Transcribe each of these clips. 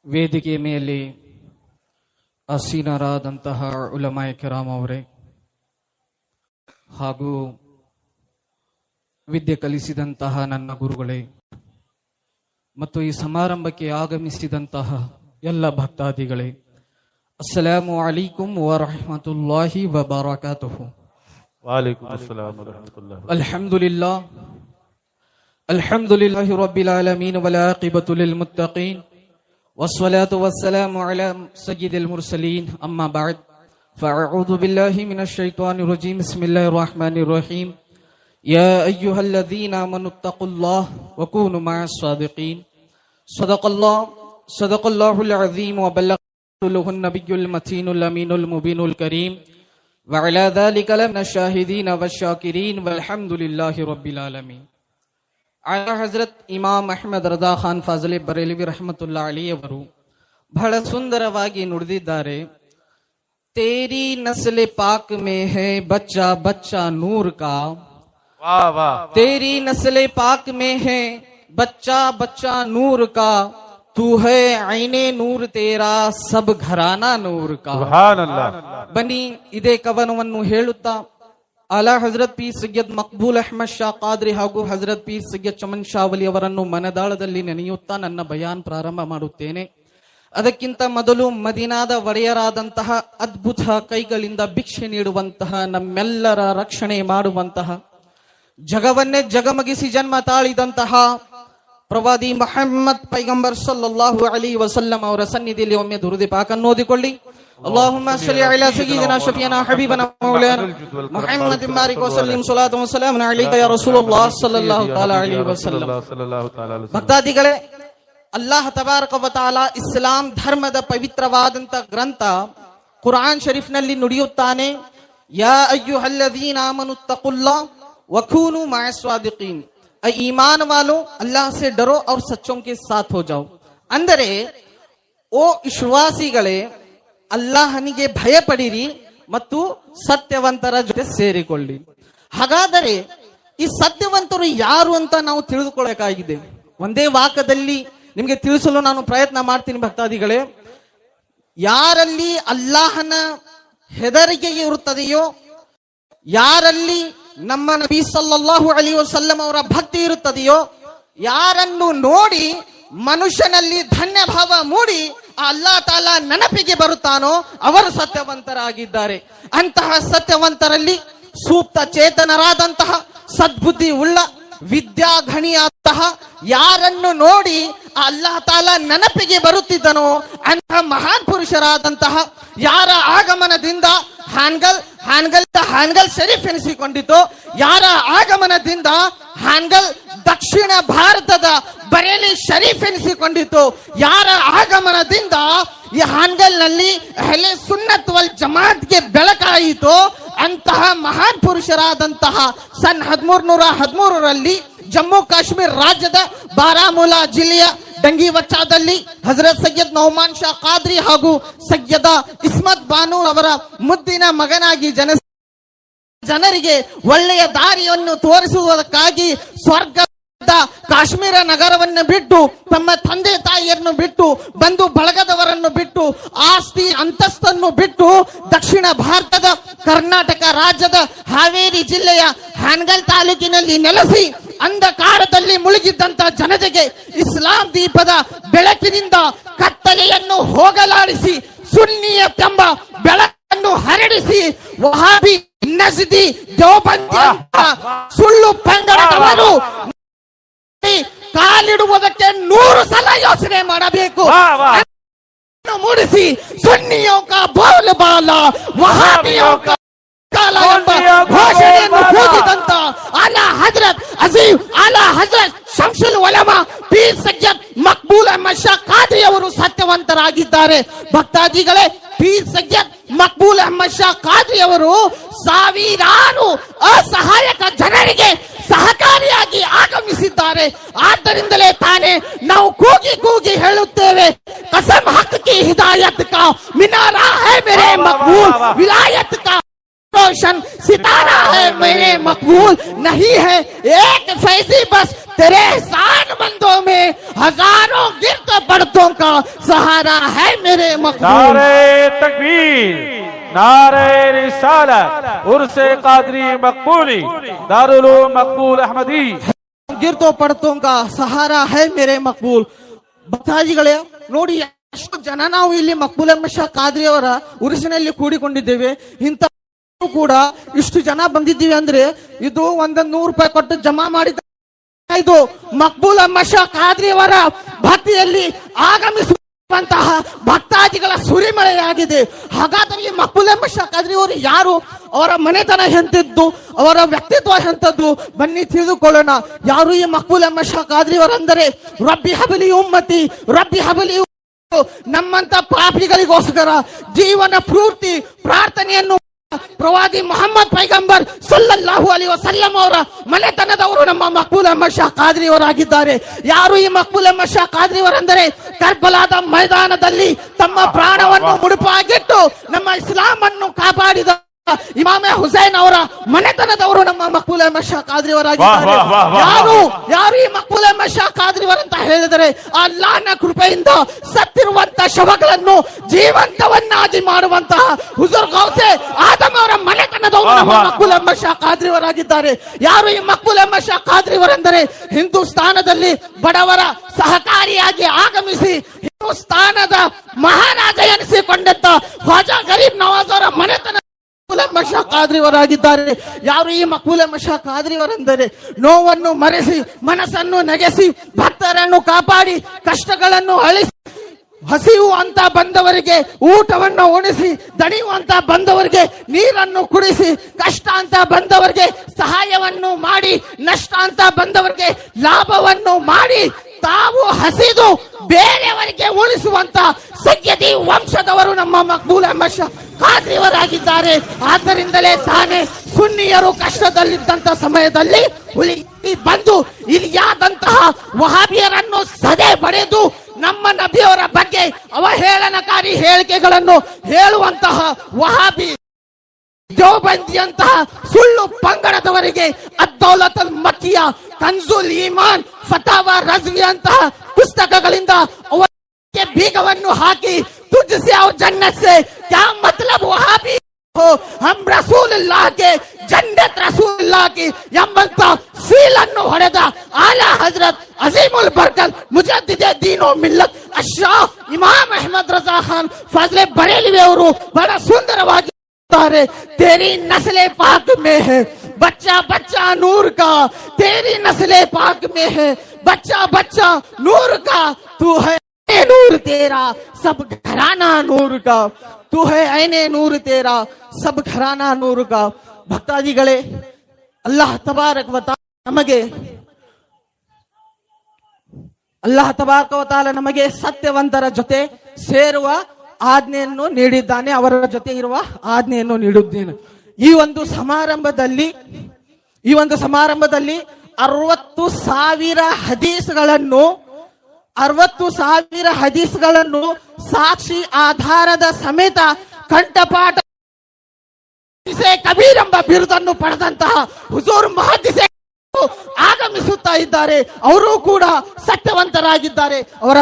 ವೇದಿಕೆ ಮೇಲೆ ಆಸೀನರಾದಂತಹ ಉಲಮಾಯ ಕಿರಾಮ್ ಅವರೇ ಹಾಗೂ ವಿದ್ಯೆ ಕಲಿಸಿದಂತಹ ನನ್ನ ಗುರುಗಳೇ ಮತ್ತು ಈ ಸಮಾರಂಭಕ್ಕೆ ಆಗಮಿಸಿದಂತಹ ಎಲ್ಲ ಭಕ್ತಾದಿಗಳೇ, ಅಸ್ಸಲಾಮು ಅಲೈಕುಂ ವರಹಮತುಲ್ಲಾಹಿ ವಬರಕಾತುಹು. ವಾಲೈಕುಂ ಅಸ್ಸಲಾಂ ವರಹಮತುಲ್ಲಾಹಿ. ಅಲ್ಹಮ್ದುಲಿಲ್ಲಾಹಿ ರಬ್ಬಿಲ್ ಆಲಮೀನ್ ವಲ್ ಆಕಿಬತು ಲಿಲ್ ಮುತ್ತಕೀನ್ ವಸ್ಸಲಾತು ವಸ್ಸಲಾಮು ಅಲಾ ಸಯ್ಯಿದಿಲ್ ಮುರ್ಸಲೀನ್. ಅಮ್ಮಾ ಬಅದ್, ಫಅಊದು ಬಿಲ್ಲಾಹಿ ಮಿನಶ್ ಶೈತಾನಿರ್ ರಜೀಮ್. ಬಿಸ್ಮಿಲ್ಲಾಹಿರ್ ರಹ್ಮಾನಿರ್ ರಹೀಮ್. ಯಾ ಅಯ್ಯುಹಲ್ಲದೀನ ಆಮನುತ್ತಖುಲ್ಲಾಹ ವಕೂನು ಮಅಸ್ ಸಾದಿಕೀನ್. ಸದಕಲ್ಲಾಹುಲ್ ಅಜೀಮ್ ವಬಲ್ಲಗ ರಸೂಲುಹುನ್ ನಬಿಯ್ಯುಲ್ ಮತೀನುಲ್ ಅಮೀನುಲ್ ಮುಬೀನುಲ್ ಕರೀಮ್ ವಅಲಾ ذلك ಲಮಿನ ಶಾಹಿದೀನ ವಶ್ಶಾಕಿರೀನ್ ವಲ್ಹಮ್ದುಲಿಲ್ಲಾಹಿ ರಬ್ಬಿಲ್ ಆಲಮೀನ್. ಆಲಾ ಹಜರತ್ ಇಮಾಮ್ ಅಹ್ಮದ್ ರಜಾ ಖಾನ್ ಫಾಜಲಿ ಬರೇಲಿವಿ ರಹಮತುಲ್ಲಾ ಅಲಿ ಅವರು ಬಹಳ ಸುಂದರವಾಗಿ ನುಡಿದಿದ್ದಾರೆ. ತೇರಿ ನಸ್ಲೆ ಪಾಕ್ ಮೇ ಹೈ ಬಚ್ಚಾ ಬಚ್ಚಾ ನೂರ್ ಕಾ. वाह वाह. तेरी नस्ले पाक में है बच्चा बच्चा नूर का, तू है आईने नूर तेरा सब घराना नूर का. ಸುಬ್ಹಾನ್ ಅಲ್ಲಾಹ್. ಬನ್ನಿ ಇದೇ ಕವನವನ್ನು ಹೇಳುತ್ತಾ ಆಲಾ ಹಜರತ್ ಪಿ ಸೈಯದ್ ಮಕ್ಬೂಲ್ ಅಹ್ಮದ್ ಶಾ ಖಾದ್ರಿ ಹಾಗೂ ಹಜರತ್ ಪಿ ಸೈಯದ್ ಚಮನ್ ಶಾವಲಿ ಅವರನ್ನು ಮನದಾಳದಲ್ಲಿ ನೆನೆಯುತ್ತಾ ನನ್ನ ಬಯಾನ್ ಪ್ರಾರಂಭ ಮಾಡುತ್ತೇನೆ. ಅದಕ್ಕಿಂತ ಮೊದಲು ಮದೀನಾದ ಒಡೆಯರಾದಂತಹ ಅದ್ಭುತ ಕೈಗಳಿಂದ ಭಿಕ್ಷೆ ನೀಡುವಂತಹ ನಮ್ಮೆಲ್ಲರ ರಕ್ಷಣೆ ಮಾಡುವಂತಹ ಜಗವನ್ನೇ ಜಗಮಗಿಸಿ ಜನ್ಮ ತಾಳಿದಂತಹ ಪ್ರವಾದಿ ಮುಹಮ್ಮದ್ ಪೈಗಂಬರ್ ಸಲ್ಲಲ್ಲಾಹು ಅಲೈಹಿ ವಸಲ್ಲಂ ಅವರ ಸನ್ನಿಧಿಯಲ್ಲಿ ಒಮ್ಮೆ ದುರುದಿ ಪಾಕನ್ನು ಓದಿಕೊಳ್ಳಿ. ಅಲ್ಲಾಹುಮ್ಮ ಸಲ್ಲಿ ಅಲಾ ಸಯ್ಯಿದಿನಾ ಶಫೀನಾ ಹಬೀಬನಾ ಮೌಲಾನಾ ಮುಹಮ್ಮದಿನ್ ಬಾರಿಕ್ ವಸಲ್ಲಿಂ ಸಲಾತು ವಸ್ಸಲಾಮು ಅಲೈಕ ಯಾ ರಸೂಲುಲ್ಲಾಹ್ ಸಲ್ಲಲ್ಲಾಹು ತಆಲಾ ಅಲೈಹಿ ವಸಲ್ಲಂ. ಭಕ್ತಾದಿಗಳೇ, ಅಲ್ಲಾಹ್ ತಬಾರಕ ವ ತಆಲಾ ಇಸ್ಲಾಂ ಧರ್ಮದ ಪವಿತ್ರವಾದಂತ ಗ್ರಂಥ ಕುರ್ಆನ್ ಶರೀಫ್ನಲ್ಲಿ ನುಡಿಯುತ್ತಾನೆ, ಯಾ ಅಯ್ಯುಹಲ್ಲದೀನ ಆಮನುತ್ತಖುಲ್ಲಾಹ್ वकूनु मअस सादिकीन. ईमान वालों, अल्लाह से डरो और सच्चों के साथ हो जाओ. ಅಂದರೆ ಓ ವಿಶ್ವಾಸಿಗಳೇ, ಅಲ್ಲಾಹನಿಗೆ ಭಯಪಡಿರಿ ಮತ್ತು ಸತ್ಯವಂತರ ಜೊತೆ ಸೇರಿಕೊಳ್ಳಿ. ಹಾಗಾದರೆ ಈ ಸತ್ಯವಂತರು ಯಾರು ಅಂತ ನಾವು ತಿಳಿದುಕೊಳ್ಳಬೇಕಾಗಿದೆ. ಒಂದೇ ವಾಕ್ಯದಲ್ಲಿ ನಿಮಗೆ ತಿಳಿಸಲು ನಾನು ಪ್ರಯತ್ನ ಮಾಡ್ತೀನಿ ಭಕ್ತಾದಿಗಳೇ. ಯಾರಲ್ಲಿ ಅಲ್ಲಾಹನ ಹೆದರಿಕೆ ಇರುತ್ತದೆಯೋ, ಯಾರಲ್ಲಿ ನಮ್ಮ ನಬಿ ಸಲ್ಲಲ್ಲಾಹು ಅಲೈಹಿ ವಸಲ್ಲಂ ಅವರ ಭಕ್ತಿ ಇರುತ್ತದೆಯೋ, ಯಾರನ್ನು ನೋಡಿ ಮನುಷ್ಯನಲ್ಲಿ ಧನ್ಯ ಭಾವ ಮೂಡಿ ಆ ಅಲ್ಲಾಹ್ ತಾಲಾ ನೆನಪಿಗೆ ಬರುತ್ತಾನೋ ಅವರು ಸತ್ಯವಂತರಾಗಿದ್ದಾರೆ. ಅಂತಹ ಸತ್ಯವಂತರಲ್ಲಿ ಸೂಕ್ತ ಚೇತನರಾದಂತಹ ಸದ್ಬುದ್ಧಿ ಉಳ್ಳ ವಿದ್ಯಾಘಣಿಯಾದಂತಹ ಯಾರನ್ನು ನೋಡಿ ಆ ಅಲ್ಲಾಹ್ ತಾಲಾ ನೆನಪಿಗೆ ಬರುತ್ತಿದ್ದನೋ ಅಂತಹ ಮಹಾನ್ ಪುರುಷರಾದಂತಹ ಯಾರ ಆಗಮನದಿಂದ ಹಾನಗಲ್ ಶರೀಫ್ ಎನಿಸಿಕೊಂಡಿತು, ಯಾರ ಆಗಮನದಿಂದ ಹಾನಗಲ್ ದಕ್ಷಿಣ ಭಾರತದ ಬರೇಲಿ ಶರೀಫ್ ಎನಿಸಿಕೊಂಡಿತು, ಯಾರ ಆಗಮನದಿಂದ ಈ ಹಾನಗಲ್ನಲ್ಲಿ ಅಹ್ಲೆ ಸುನ್ನತ್ ವಲ್ ಜಮಾತ್ಗೆ ಬೆಳಕಾಯಿತು, ಅಂತಹ ಮಹಾನ್ ಪುರುಷರಾದಂತಹ ಸನ್ 1313ರಲ್ಲಿ ಜಮ್ಮು ಕಾಶ್ಮೀರ ರಾಜ್ಯದ ಬಾರಾಮುಲ್ಲಾ ಜಿಲ್ಲೆಯ ಡಂಗಿವಚ್ಚಾದಲ್ಲಿ ಹಜರತ್ ಸೈಯದ್ ನೌಮಾನ್ ಶಾ ಖಾದ್ರಿ ಹಾಗೂ ಸೈಯದ ಇಸ್ಮತ್ ಬಾನು ಅವರ ಮುದ್ದಿನ ಮಗನಾಗಿ ಜನರಿಗೆ ಒಳ್ಳೆಯ ದಾರಿಯನ್ನು ತೋರಿಸುವುದಕ್ಕಾಗಿ ಸ್ವರ್ಗದ ಕಾಶ್ಮೀರ ನಗರವನ್ನು ಬಿಟ್ಟು, ತಮ್ಮ ತಂದೆ ತಾಯಿಯನ್ನು ಬಿಟ್ಟು, ಬಂಧು ಬಳಗದವರನ್ನು ಬಿಟ್ಟು, ಆಸ್ತಿ ಅಂತಸ್ತನ್ನು ಬಿಟ್ಟು ದಕ್ಷಿಣ ಭಾರತದ ಕರ್ನಾಟಕ ರಾಜ್ಯದ ಹಾವೇರಿ ಜಿಲ್ಲೆಯ ಹಾನಗಲ್ ತಾಲೂಕಿನಲ್ಲಿ ನೆಲೆಸಿ ಅಂಧಕಾರದಲ್ಲಿ ಮುಳುಗಿದ್ದಂತ ಜನತೆಗೆ ಇಸ್ಲಾಂ ದೀಪದ ಬೆಳಕಿನಿಂದ ಕತ್ತಲೆಯನ್ನು ಹೋಗಲಾಡಿಸಿ ಸುನ್ನಿಯತೆಂಬ ಬೆಳಕನ್ನು ಹರಡಿಸಿ ವಹಾಬಿ, ನಜ್ದಿ, ದೇವಬಂದಿ ಸುಳ್ಳು ಪಂಗಡದವರು ಕಾಲಿಡುವುದಕ್ಕೆ 100 ಸಲ ಯೋಚನೆ ಮಾಡಬೇಕು. ಮೂಡಿಸಿ ಸುನ್ನಿಯೋ ಕಾ ಬೋಲ್ ಬಾಲ ವಹಾಬಿಯೋ ಕಾ ಕಾಲ ಎಂಬ ಘೋಷಣೆಯನ್ನು ಕೂಗಿದಂತ ಆಲಾ ಹಜರತ್ ಅಜೀಮ್ ಆಲಾ ಹಜರತ್ ಶಂಸುಲ್ ಉಲಮಾ ಪೀರ್ ಸೈಯದ್ ಮಕ್ಬೂಲ್ ಅಹ್ಮದ್ ಶಾ ಖಾದ್ರಿ ಅವರು ಸತ್ಯವಂತರಾಗಿದ್ದಾರೆ. ಭಕ್ತಾದಿಗಳೇ, ಪೀರ್ ಸೈಯದ್ ಮಕ್ಬೂಲ್ ಅಹ್ಮದ್ ಶಾ ಖಾದ್ರಿ ಅವರು ಸಾವಿರಾರು ಅಸಹಾಯಕ ಜನರಿಗೆ ಸಹಕಾರಿಯಾಗಿ ಆಗಮಿಸಿದ್ದಾರೆ. ಆದ್ದರಿಂದಲೇ ತಾನೇ ನಾವು ಕೂಗಿ ಹೇಳುತ್ತೇವೆ, ಕಸಮ್ ಹಕ್ ಕಿ ಹಿದಾಯತ್ ಕಾ ಮಿನಾರಾ ಹೈ ಮೇರೆ ಮಕ್ಬೂಲ್, ವಿಲಾಯತ್ ಕಾ रोशन सितारा है मेरे मकबूल नहीं है, एक फैजी बस तेरे एहसान बंदों में, हजारों गिरते पड़तों का सहारा है मेरे मकबूल। नारे तकबीर, नारे रिसालत, उर्से कादरी मकबूली, दारुल उलूम मकबूल अहमदी। ಗಿರ್ತೋ ಪಡ್ತೋಂಕ ಸಹಾರ ಹೈ ಮೇರೆ ಮಕ್ಬೂಲ್. ಭಕ್ತಾದಿಗಳೇ ನೋಡಿ, ಎಷ್ಟು ಜನ ನಾವು ಇಲ್ಲಿ ಮಕ್ಬೂಲ್ ಅಹಮದ್ ಶಾ ಖಾದ್ರಿ ಅವರ ಉರುಸಿನಲ್ಲಿ ಕೂಡಿಕೊಂಡಿದ್ದೇವೆ. ಇಂಥ ಕೂಡ ಇಷ್ಟು ಜನ ಬಂದಿದ್ದೀವಿ ಅಂದ್ರೆ ಇದು 100 ರೂಪಾಯಿ ಕೊಟ್ಟು ಜಮಾ ಮಾಡಿದ ಇದು ಮಕ್ಬೂಲ್ ಅಹಮದ್ ಶಾ ಖಾದ್ರಿ ಅವರ ಭಕ್ತಿಯಲ್ಲಿ ಆಗಮಿಸುವಂತಹ ಭಕ್ತಾದಿಗಳ ಸುರಿಮಳೆಯಾಗಿದೆ. ಹಾಗಾದ್ರೆ ಈ ಮಕ್ಬೂಲ್ ಅಹಮದ್ ಶಾ ಖಾದ್ರಿ ಅವರು ಯಾರು, ಅವರ ಮನೆತನ ಎಂತದ್ದು, ಅವರ ವ್ಯಕ್ತಿತ್ವ ಎಂತದ್ದು, ಬನ್ನಿ ತಿಳಿದುಕೊಳ್ಳೋಣ. ಯಾರು ಈ ಮಕ್ಬೂಲ್ ಅಹಮದ್ ಶಾ ಖಾದ್ರಿ ಅವರಂದರೆ, ರಬ್ಬಿ ಹಬಲಿ ಉಮ್ಮತಿ, ರಬ್ಬಿ ಹಬಲಿ, ನಮ್ಮಂತ ಪಾಪಿಗಳಿಗೋಸ್ಕರ ಜೀವನ ಪೂರ್ತಿ ಪ್ರಾರ್ಥನೆಯನ್ನು ಪ್ರವಾದಿ ಮೊಹಮ್ಮದ್ ಪೈಗಂಬರ್ ಸಲ್ಲಲ್ಲಾಹು ಅಲೈಹಿ ವಸಲ್ಲಂ ಅವರ ಮನೆತನದವರು ನಮ್ಮ ಮಕ್ಬೂಲ್ ಅಹಮದ್ ಶಾ ಖಾದ್ರಿ ಅವರಾಗಿದ್ದಾರೆ. ಯಾರು ಈ ಮಕ್ಬೂಲ್ ಅಹಮದ್ ಶಾ ಖಾದ್ರಿ ಅವರೆಂದರೆ, ಕರ್ಬಲಾದ ಮೈದಾನದಲ್ಲಿ ತಮ್ಮ ಪ್ರಾಣವನ್ನು ಮುಡುಪಾಗಿಟ್ಟು ನಮ್ಮ ಇಸ್ಲಾಂ ಅನ್ನು ಕಾಪಾಡಿದ ಇಮಾಮೆ ಹುಸೈನ್ ಅವರ ಮನೆತನದವರು ನಮ್ಮ ಮಕ್ಬೂಲ್ ಅಹಮದ್ ಶಾ ಖಾದ್ರಿ ಅವರಾಗಿದ್ದಾರೆ. ಯಾರು ಈ ಮಕ್ಬೂಲ್ ಅಹಮದ್ ಶಾ ಖಾದ್ರಿ ಅವರಂತ ಹೇಳಿದರೆ, ಅಲ್ಲಾಹನ ಕೃಪೆಯಿಂದ ಸತ್ತಿರುವಂತ ಶವಗಳನ್ನು ಜೀವಂತವನ್ನಾಗಿ ಮಾಡುವಂತಹ ಹುಜೂರ್ ಗೌಸೆ ಆದಮ್ ಅವರ ಮನೆತನದವರು ನಮ್ಮ ಮಕ್ಬೂಲ್ ಅಹಮದ್ ಶಾ ಖಾದ್ರಿ ಅವರಾಗಿದ್ದಾರೆ. ಯಾರು ಈ ಮಕ್ಬೂಲ್ ಅಹಮದ್ ಶಾ ಖಾದ್ರಿ ಅವರೆಂದರೆ, ಹಿಂದೂಸ್ತಾನದಲ್ಲಿ ಬಡವರ ಸಹಕಾರಿಯಾಗಿ ಆಗಮಿಸಿ ಹಿಂದೂಸ್ತಾನದ ಮಹಾರಾಜ ಎನಿಸಿಕೊಂಡಂತ ಖ್ವಾಜಾ ಗರೀಬ್ ನವಾಜ್ ಅವರ ಮನೆತನ ಮಕ್ಬೂಲ್ ಅಹಮದ್ ಶಾ ಖಾದ್ರಿ ಅವರಾಗಿದ್ದಾರೆ. ಯಾರು ಈ ಮಕ್ಬೂಲ್ ಅಹಮದ್ ಶಾ ಖಾದ್ರಿ ಅವರೆಂದರೆ, ನೋವನ್ನು ಮರೆಸಿ ಮನಸ್ಸನ್ನು ನಗೆಸಿ ಭಕ್ತರನ್ನು ಕಾಪಾಡಿ ಕಷ್ಟಗಳನ್ನು ಅಳಿಸಿ ಹಸಿವು ಅಂತ ಬಂದವರಿಗೆ ಊಟವನ್ನು ಉಣಿಸಿ, ದಣಿಯುವಂತ ಬಂದವರಿಗೆ ನೀರನ್ನು ಕುಡಿಸಿ, ಕಷ್ಟ ಅಂತ ಬಂದವರಿಗೆ ಸಹಾಯವನ್ನು ಮಾಡಿ, ನಷ್ಟ ಅಂತ ಬಂದವರಿಗೆ ಲಾಭವನ್ನು ಮಾಡಿ, ತಾವು ಹಸಿದು ಬೇರೆಯವರಿಗೆ ಉಳಿಸುವಂತ ಸೈಯದಿ ವಂಶದವರು ನಮ್ಮ ಮಕ್ಬೂಲ್ ಅಹಮದ್ ಶಾ ಖಾದ್ರಿ ಅವರಾಗಿದ್ದಾರೆ. ಆದ್ದರಿಂದಲೇ ತಾನೇ ಸುನ್ನಿಯರು ಕಷ್ಟದಲ್ಲಿದ್ದಂತ ಸಮಯದಲ್ಲಿ ಹುಲಿ ಬಂದು ಇಲ್ಲಿಯಾದಂತಹ ವಹಾಬಿಯರನ್ನು ಸದೆ ಬಡಿದು ನಮ್ಮ ನಬಿಯವರ ಬಗ್ಗೆ ಅವಹೇಳನಕಾರಿ ಹೇಳಿಕೆಗಳನ್ನು ಹೇಳುವಂತಹ ವಹಾಬಿ ದೇವಬಂದಿಯಂತಹ ಸುಳ್ಳು ಪಂಗಡದವರಿಗೆ ಅದ್ದೌಲತುಲ್ ಮಕ್ಕಿಯ, ಕನ್ಜುಲ್ ಈಮಾನ್, ಫತಾವಾ ರಜ್ವಿ ಅಂತಹ ಪುಸ್ತಕಗಳಿಂದ ಅವರಿಗೆ ಬೀಗವನ್ನು ಹಾಕಿ ತುಜ್ಸೆ ಅವ್ರ ಜನ್ನತ್ ಸೆ ಕ್ಯಾ ಮತ್ಲಬ್ ವಹಾಬಿ ಹೋ ಹಮ್ ರಸೂಲುಲ್ಲಾಹ್ ಕೆ ಜನ್ನತ್ ರಸೂಲುಲ್ಲಾಹ್ ಕಿ ಎಂಬಂತ ಸೀಲನ್ನು ಹೊಡೆದ ಆಲಾ ಹಜರತ್ ಅಜೀಮುಲ್ ಬರ್ಕತ್ ಮುಜದ್ದಿದೆ ದೀನೋ ಮಿಲ್ಲತ್ ಅಶ್ಶಾ ಇಮಾಮ್ ಅಹಮದ್ ರಜಾ ಖಾನ್ ಫಾಜ್ಲೆ ಬರೇಲಿವಿ ಅವರು ಬಹಳ ಸುಂದರವಾಗಿ तेरी नस्ले पाक में है बच्चा बच्चा नूर का, तेरी नस्ले पाक में है बच्चा बच्चा नूर का, तू है नूर तेरा सब घराना नूर का, तू है ऐने नूर तेरा सब घराना नूर का. ಭಕ್ತಾದಿಗಳೇ, ಅಲ್ಲಾಹ್ ತಬಾರಕ್ ವ ತಾಲ ನಮಗೆ ಸತ್ಯವಂತರ ಜೊತೆ ಸೇರುವ ಆಜ್ಞೆಯನ್ನು ನೀಡಿದ್ದಾನೆ, ಅವರ ಜೊತೆ ಇರುವ ಆಜ್ಞೆಯನ್ನು ನೀಡಿದ್ದೇನೆ. ಈ ಒಂದು ಸಮಾರಂಭದಲ್ಲಿ 60,000 ಹದೀಸ್ಗಳನ್ನು ಸಾಕ್ಷಿ ಆಧಾರದ ಸಮೇತ ಕಂಠಪಾಠ ಕಬೀರ್ ಎಂಬ ಬಿರುದನ್ನು ಪಡೆದಂತಹ ಹುಜೂರ್ ಮುಹದ್ದಿಸ್ ಆಗಮಿಸುತ್ತಾ ಇದ್ದಾರೆ. ಅವರು ಕೂಡ ಸತ್ಯವಂತರಾಗಿದ್ದಾರೆ. ಅವರ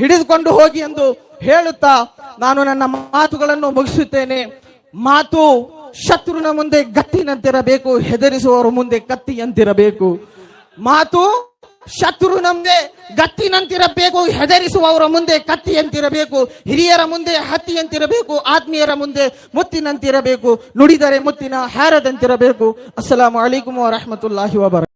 ಹಿಡಿದುಕೊಂಡು ಹೋಗಿ ಎಂದು ಹೇಳುತ್ತಾ ನಾನು ನನ್ನ ಮಾತುಗಳನ್ನು ಮುಗಿಸುತ್ತೇನೆ. ಮಾತು ಶತ್ರುನ ಮುಂದೆ ಗಟ್ಟಿನಂತಿರಬೇಕು, ಹೆದರಿಸುವವರ ಮುಂದೆ ಕತ್ತಿಯಂತಿರಬೇಕು. ಮಾತು ಶತ್ರುನ ಮುಂದೆ ಗಟ್ಟಿನಂತಿರಬೇಕು, ಹೆದರಿಸುವವರ ಮುಂದೆ ಕತ್ತಿಯಂತಿರಬೇಕು. ಹಿರಿಯರ ಮುಂದೆ ಹತ್ತಿಯಂತಿರಬೇಕು, ಆತ್ಮೀಯರ ಮುಂದೆ ಮುತ್ತಿನಂತಿರಬೇಕು, ನುಡಿದರೆ ಮುತ್ತಿನ ಹಾರದಂತಿರಬೇಕು. ಅಸ್ಸಲಾಮು ಅಲೈಕುಂ ವರಹಮತುಲ್ಲಾಹಿ ವಬರಕಾತುಹು.